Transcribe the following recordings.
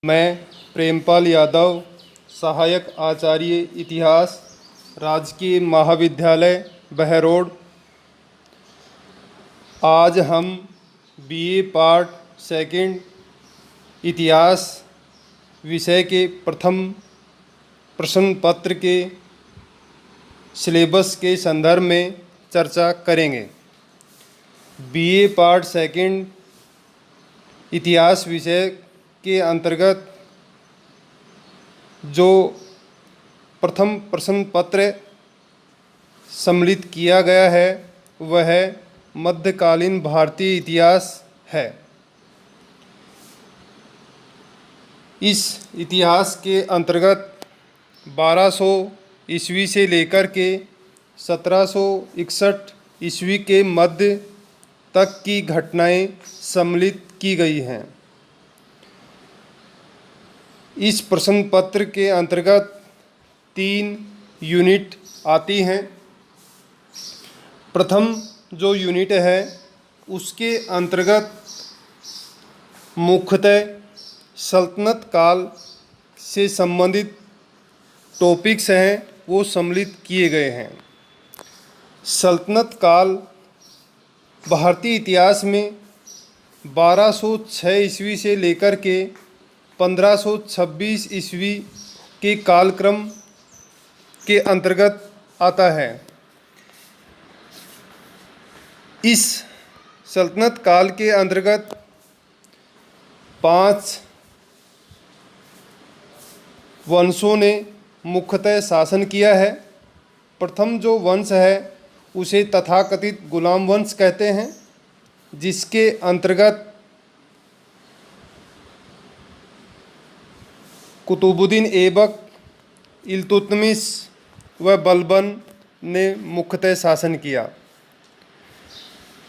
मैं प्रेमपाल यादव, सहायक आचार्य इतिहास, राजकीय महाविद्यालय बहरोड। आज हम बीए पार्ट सेकंड इतिहास विषय के प्रथम प्रश्न पत्र के सिलेबस के संदर्भ में चर्चा करेंगे। बीए पार्ट सेकंड इतिहास विषय के अंतर्गत जो प्रथम प्रश्न पत्र सम्मिलित किया गया है वह मध्यकालीन भारतीय इतिहास है। इस इतिहास के अंतर्गत 1200 ईस्वी से लेकर के 1761 ईस्वी के मध्य तक की घटनाएं सम्मिलित की गई हैं। इस प्रश्न पत्र के अंतर्गत 3 यूनिट आती हैं। प्रथम जो यूनिट है उसके अंतर्गत मुख्यतः सल्तनत काल से संबंधित टॉपिक्स हैं वो सम्मिलित किए गए हैं। सल्तनत काल भारतीय इतिहास में 1206 ईस्वी से लेकर के 1526 ईस्वी के कालक्रम के अंतर्गत आता है। इस सल्तनत काल के अंतर्गत 5 वंशों ने मुख्यतः शासन किया है। प्रथम जो वंश है उसे तथाकथित गुलाम वंश कहते हैं, जिसके अंतर्गत कुतुबुद्दीन ऐबक, इल्तुतमिश व बलबन ने मुख्यतः शासन किया।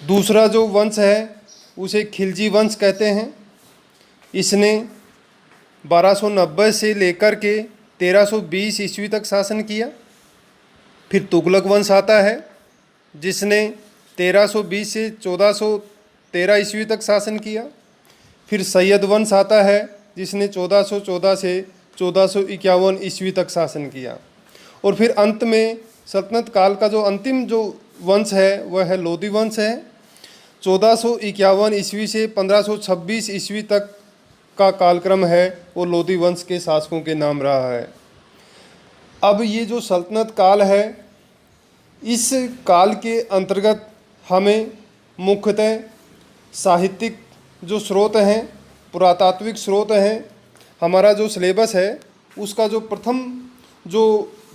दूसरा जो वंश है उसे खिलजी वंश कहते हैं। इसने 1290 से लेकर के 1320 ईस्वी तक शासन किया। फिर तुगलक वंश आता है जिसने 1320 से 1413 ईस्वी तक शासन किया। फिर सैयद वंश आता है जिसने 1414 से 1451 ईस्वी तक शासन किया। और फिर अंत में सल्तनत काल का जो अंतिम जो वंश है वह है लोधी वंश है। 1451 ईस्वी से 1526 ईस्वी तक का कालक्रम है वो लोधी वंश के शासकों के नाम रहा है। अब ये जो सल्तनत काल है, इस काल के अंतर्गत हमें मुख्यतः साहित्यिक जो स्रोत हैं, पुरातात्विक स्रोत हैं, हमारा जो सिलेबस है उसका जो प्रथम जो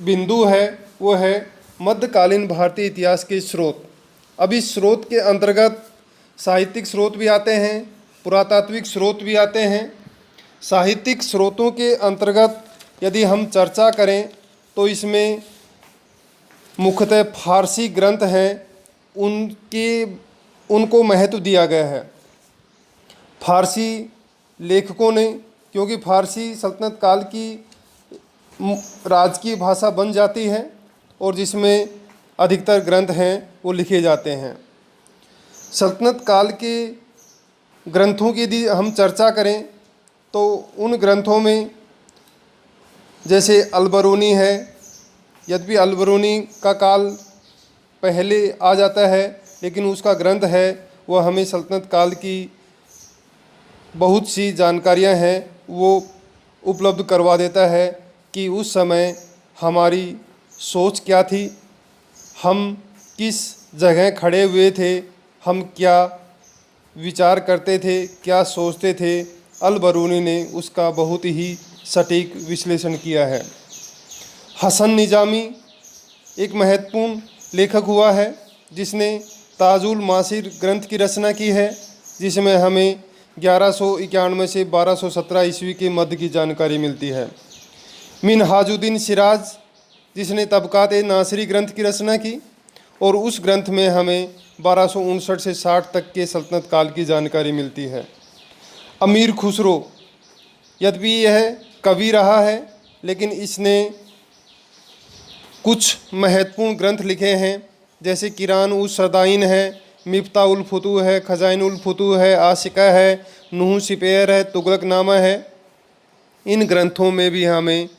बिंदु है वो है मध्यकालीन भारतीय इतिहास के स्रोत। अब इस स्रोत के अंतर्गत साहित्यिक स्रोत भी आते हैं, पुरातात्विक स्रोत भी आते हैं। साहित्यिक स्रोतों के अंतर्गत यदि हम चर्चा करें तो इसमें मुख्यतः फारसी ग्रंथ हैं, उनको महत्व दिया गया है। फारसी लेखकों ने, क्योंकि फारसी सल्तनत काल की राजकीय भाषा बन जाती है और जिसमें अधिकतर ग्रंथ हैं वो लिखे जाते हैं। सल्तनत काल के ग्रंथों की यदि हम चर्चा करें तो उन ग्रंथों में जैसे अलबरूनी है, यद्यपि अलबरूनी का काल पहले आ जाता है लेकिन उसका ग्रंथ है वह हमें सल्तनत काल की बहुत सी जानकारियां हैं वो उपलब्ध करवा देता है कि उस समय हमारी सोच क्या थी, हम किस जगह खड़े हुए थे, हम क्या विचार करते थे, क्या सोचते थे। अलबरूनी ने उसका बहुत ही सटीक विश्लेषण किया है। हसन निजामी एक महत्वपूर्ण लेखक हुआ है जिसने ताजुल मासिर ग्रंथ की रचना की है, जिसमें हमें 1191 से 1217 ईस्वी के मध्य की जानकारी मिलती है। मिनहाजुद्दीन सिराज जिसने तबकात नासिरी ग्रंथ की रचना की और उस ग्रंथ में हमें 1259 से 60 तक के सल्तनत काल की जानकारी मिलती है। अमीर खुसरो, यद्यपि यह कवि रहा है लेकिन इसने कुछ महत्वपूर्ण ग्रंथ लिखे हैं, जैसे किरान उस सरदाइन है, मिफ्ता उल फुतूह है, खजाइन उल फुतूह है, आशिका है, नूह सिपेर है, तुगलकनामा है। इन ग्रंथों में भी हमें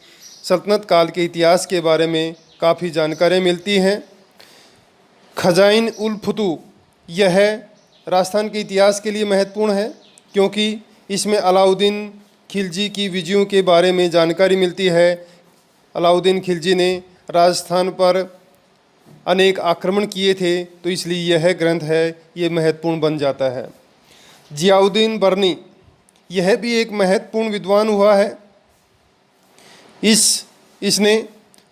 सल्तनत काल के इतिहास के बारे में काफ़ी जानकारी मिलती हैं। खजाइन उल फुतूह यह राजस्थान के इतिहास के लिए महत्वपूर्ण है, क्योंकि इसमें अलाउद्दीन खिलजी की विजयों के बारे में जानकारी मिलती है। अलाउद्दीन खिलजी ने राजस्थान पर अनेक आक्रमण किए थे, तो इसलिए यह ग्रंथ है ये महत्वपूर्ण बन जाता है। जियाउद्दीन बर्नी यह भी एक महत्वपूर्ण विद्वान हुआ है। इसने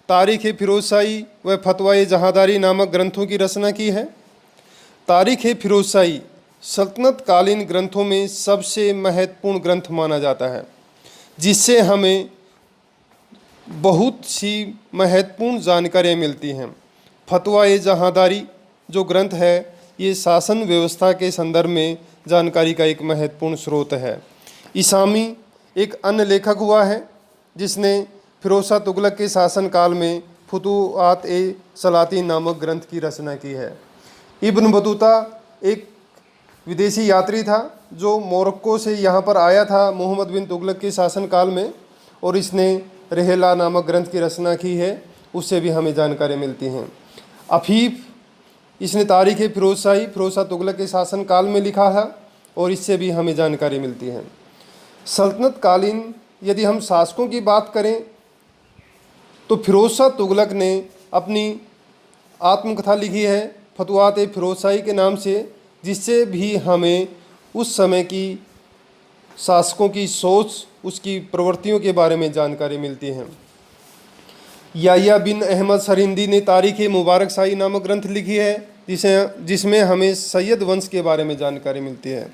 तारीख़ फिरोज़शाही व फतवा जहांदारी नामक ग्रंथों की रचना की है। तारीख़ फिरोज़शाही सल्तनत कालीन ग्रंथों में सबसे महत्वपूर्ण ग्रंथ माना जाता है, जिससे हमें बहुत सी महत्वपूर्ण जानकारियाँ मिलती हैं। फतवा जहांदारी जो ग्रंथ है ये शासन व्यवस्था के संदर्भ में जानकारी का एक महत्वपूर्ण स्रोत है। इसामी एक अन्य लेखक हुआ है जिसने फिरोज शाह तुगलक के शासनकाल में फुतूहात ए सलातीन नामक ग्रंथ की रचना की है। इब्न बतूता एक विदेशी यात्री था जो मोरक्को से यहाँ पर आया था मोहम्मद बिन तुगलक के शासनकाल में, और इसने रहला नामक ग्रंथ की रचना की है, उससे भी हमें जानकारी मिलती हैं। अफीफ इसने तारीख़ फिरोज़शाही फिरोज शाह तुगलक के शासनकाल में लिखा है, और इससे भी हमें जानकारी मिलती है। सल्तनत कालीन यदि हम शासकों की बात करें तो फिरोज शाह तुगलक ने अपनी आत्मकथा लिखी है फतुहात ए फिरोज़शाही के नाम से, जिससे भी हमें उस समय की शासकों की सोच, उसकी प्रवृत्तियों के बारे में जानकारी मिलती है। याह्या बिन अहमद सरिंदी ने तारीख़ मुबारक शाही नामक ग्रंथ लिखी है, जिसमें हमें सैयद वंश के बारे में जानकारी मिलती है।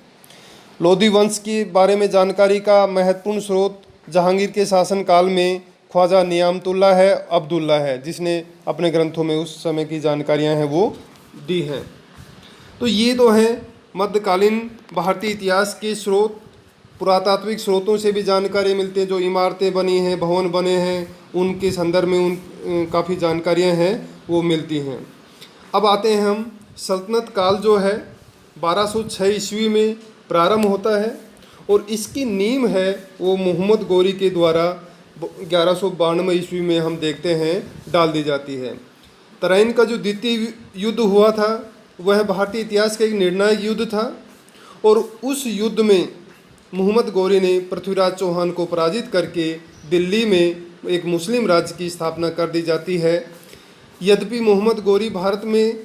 लोधी वंश के बारे में जानकारी का महत्वपूर्ण स्रोत जहांगीर के शासनकाल में ख्वाजा नियामतुल्लाह है अब्दुल्ला है, जिसने अपने ग्रंथों में उस समय की जानकारियां हैं वो दी हैं। तो ये तो हैं मध्यकालीन भारतीय इतिहास के स्रोत। पुरातात्विक स्रोतों से भी जानकारी मिलती है, जो इमारतें बनी हैं, भवन बने हैं, उनके संदर्भ में उन काफ़ी जानकारियाँ हैं वो मिलती हैं। अब आते हैं हम सल्तनत काल जो है 1206 ईस्वी में प्रारंभ होता है, और इसकी नींव है वो मोहम्मद गोरी के द्वारा 1192 ईस्वी में हम देखते हैं डाल दी जाती है। तराइन का जो द्वितीय युद्ध हुआ था वह भारतीय इतिहास का एक निर्णायक युद्ध था, और उस युद्ध में मोहम्मद गोरी ने पृथ्वीराज चौहान को पराजित करके दिल्ली में एक मुस्लिम राज्य की स्थापना कर दी जाती है। यद्यपि मोहम्मद गोरी भारत में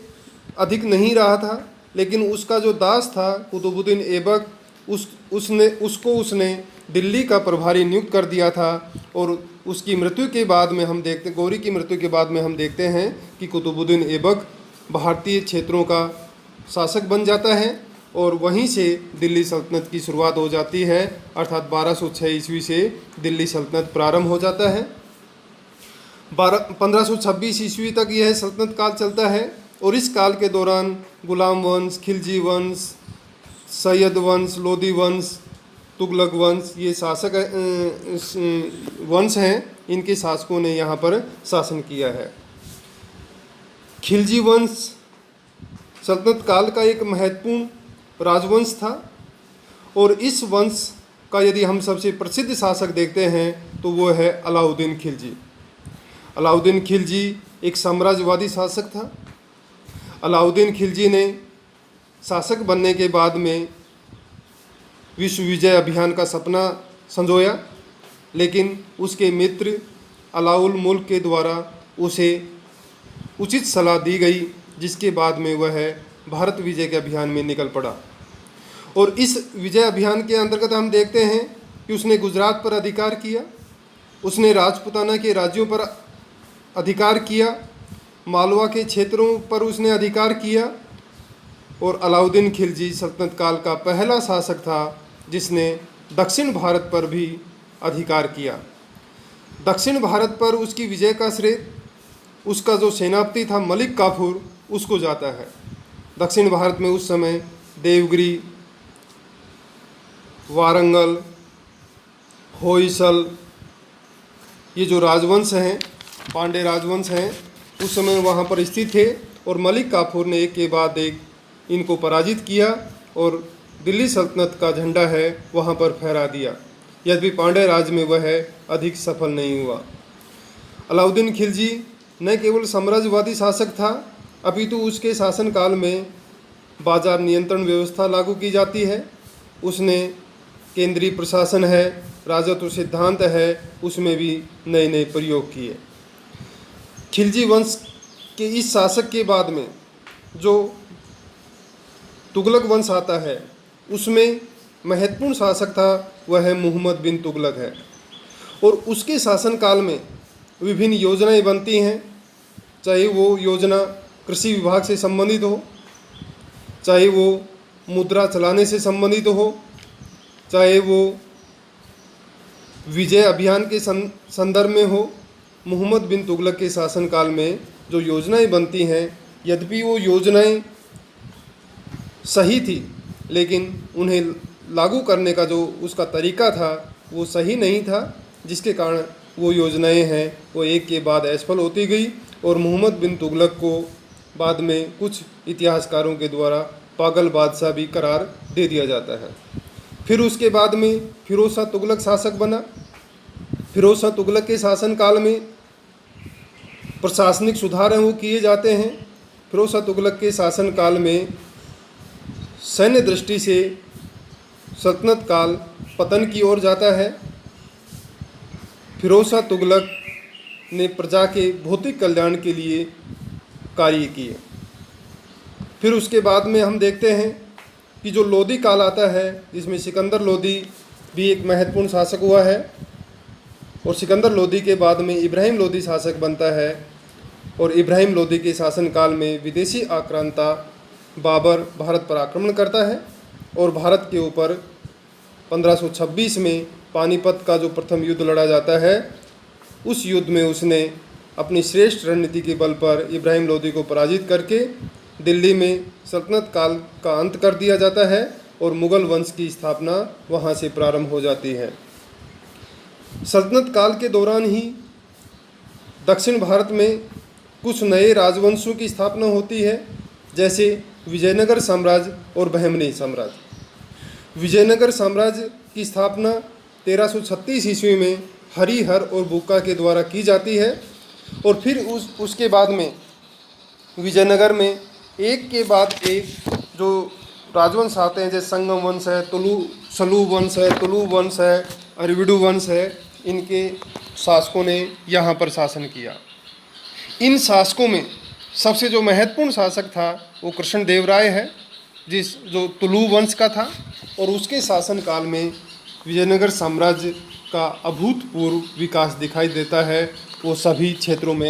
अधिक नहीं रहा था, लेकिन उसका जो दास था कुतुबुद्दीन ऐबक, उसने दिल्ली का प्रभारी नियुक्त कर दिया था। और उसकी मृत्यु के बाद में हम देखते गोरी की मृत्यु के बाद में हम देखते हैं कि कुतुबुद्दीन ऐबक भारतीय क्षेत्रों का शासक बन जाता है, और वहीं से दिल्ली सल्तनत की शुरुआत हो जाती है, अर्थात 1206 ईस्वी से दिल्ली सल्तनत प्रारंभ हो जाता है। 1526 ईस्वी तक यह सल्तनत काल चलता है, और इस काल के दौरान गुलाम वंश, खिलजी वंश, सैयद वंश, लोधी वंश, तुगलक वंश, ये शासक वंश हैं, इनके शासकों ने यहाँ पर शासन किया है। खिलजी वंश सल्तनत काल का एक महत्वपूर्ण राजवंश था, और इस वंश का यदि हम सबसे प्रसिद्ध शासक देखते हैं तो वो है अलाउद्दीन खिलजी। अलाउद्दीन खिलजी एक साम्राज्यवादी शासक था। अलाउद्दीन खिलजी ने शासक बनने के बाद में विश्व विजय अभियान का सपना संजोया, लेकिन उसके मित्र अलाउल मुल्क के द्वारा उसे उचित सलाह दी गई, जिसके बाद में वह भारत विजय के अभियान में निकल पड़ा। और इस विजय अभियान के अंतर्गत हम देखते हैं कि उसने गुजरात पर अधिकार किया, उसने राजपुताना के राज्यों पर अधिकार किया, मालवा के क्षेत्रों पर उसने अधिकार किया, और अलाउद्दीन खिलजी सल्तनत काल का पहला शासक था जिसने दक्षिण भारत पर भी अधिकार किया। दक्षिण भारत पर उसकी विजय का श्रेय उसका जो सेनापति था मलिक काफूर, उसको जाता है। दक्षिण भारत में उस समय देवगिरी, वारंगल, होयसल, ये जो राजवंश हैं, पांडे राजवंश हैं, उस समय वहाँ पर स्थित थे, और मलिक काफूर ने एक के बाद एक इनको पराजित किया और दिल्ली सल्तनत का झंडा है वहाँ पर फहरा दिया। यद्यपि पांड्य राज में वह अधिक सफल नहीं हुआ। अलाउद्दीन खिलजी न केवल साम्राज्यवादी शासक था, अपितु उसके शासनकाल में बाजार नियंत्रण व्यवस्था लागू की जाती है। उसने केंद्रीय प्रशासन है, राजत्व सिद्धांत है, उसमें भी नए नए प्रयोग किए। खिलजी वंश के इस शासक के बाद में जो तुगलक वंश आता है, उसमें महत्वपूर्ण शासक था वह मोहम्मद बिन तुगलक है। और उसके शासनकाल में विभिन्न योजनाएं बनती हैं, चाहे वो योजना कृषि विभाग से संबंधित हो, चाहे वो मुद्रा चलाने से संबंधित हो, चाहे वो विजय अभियान के संदर्भ में हो। मोहम्मद बिन तुगलक के शासनकाल में जो योजनाएं बनती हैं, यद्यपि वो योजनाएं सही थी, लेकिन उन्हें लागू करने का जो उसका तरीका था वो सही नहीं था, जिसके कारण वो योजनाएं हैं वो एक के बाद असफल होती गई और मोहम्मद बिन तुगलक को बाद में कुछ इतिहासकारों के द्वारा पागल बादशाह भी करार दे दिया जाता है। फिर उसके बाद में फिरोज शाह तुगलक शासक बना। फिरोज शाह तुगलक के शासनकाल में प्रशासनिक सुधार हैं वो किए जाते हैं। फिरोज शाह तुगलक के शासनकाल में सैन्य दृष्टि से सल्तनत काल पतन की ओर जाता है। फिरोज शाह तुगलक ने प्रजा के भौतिक कल्याण के लिए कार्य किए। फिर उसके बाद में हम देखते हैं कि जो लोदी काल आता है, जिसमें सिकंदर लोदी भी एक महत्वपूर्ण शासक हुआ है, और सिकंदर लोदी के बाद में इब्राहिम लोदी शासक बनता है। और इब्राहिम लोदी के शासनकाल में विदेशी आक्रांता बाबर भारत पर आक्रमण करता है और भारत के ऊपर 1526 में पानीपत का जो प्रथम युद्ध लड़ा जाता है, उस युद्ध में उसने अपनी श्रेष्ठ रणनीति के बल पर इब्राहिम लोदी को पराजित करके दिल्ली में सल्तनत काल का अंत कर दिया जाता है और मुग़ल वंश की स्थापना वहाँ से प्रारंभ हो जाती है। सल्तनत काल के दौरान ही दक्षिण भारत में कुछ नए राजवंशों की स्थापना होती है, जैसे विजयनगर साम्राज्य और बहमनी साम्राज्य। विजयनगर साम्राज्य की स्थापना 1336 ईस्वी में हरिहर और बुक्का के द्वारा की जाती है। और फिर उसके बाद में विजयनगर में एक के बाद एक जो राजवंश आते हैं, जैसे संगम वंश है, सलू वंश है, तुलु वंश है, अरविडु वंश है, इनके शासकों ने यहाँ पर शासन किया। इन शासकों में सबसे जो महत्वपूर्ण शासक था वो कृष्णदेवराय है, जो तुलु वंश का था। और उसके शासनकाल में विजयनगर साम्राज्य का अभूतपूर्व विकास दिखाई देता है। वो सभी क्षेत्रों में